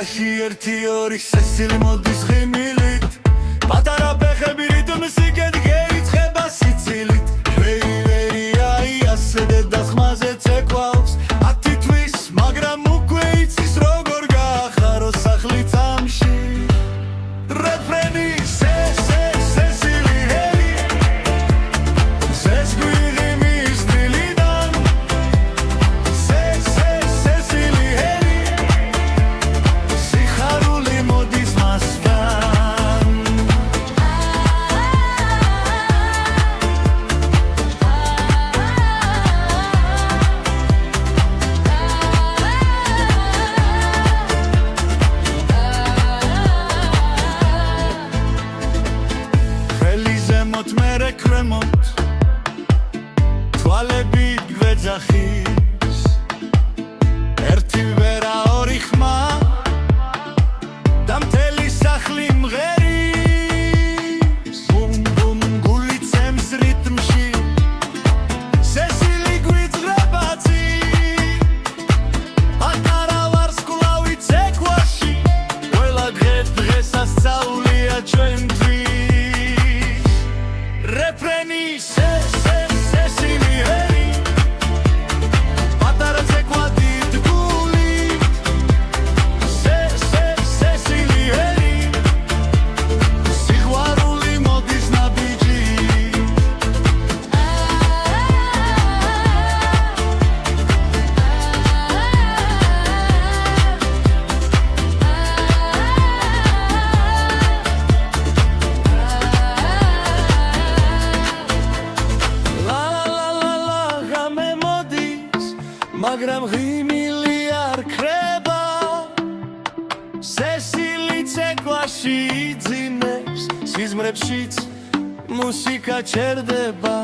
დღეში ერთი ორი სესილი მოდის ღიმილით პატარა ფეხები რიტმს იგედგეიწყება სიცილით ვერი აი ასე დედას ხმაზე ცეკვავს 10 თვის მაგრამ უკვე იცის როგორ გაახარო სახლი წამში რეფრენი სესილი ჰელი სესგვირი მის დილიდან სესილი ჰელი სიხარული მოდის მასთან მერე კრემოთ თვალებით გვეძახის ერთი ვერა ორი ხმა და მთელი სახლი მღერის ბუმ ბუმ გული ცემს რიტმში სესილი გვიძღება წინ პატარა ვარსკვლავი ცეკვაში ყველა დღესასწაულია ჩვენთვის რეფრენი სესილი ჰელი პატარა ცეკვა დიდ გულით სესილი ჰელი სიყვარული მოდის ნაბიჯი მაგრამ ღიმილი არ ქრება სესილი ცეკვაში იძინებს სიზმრებშიც მუსიკა ჩერდება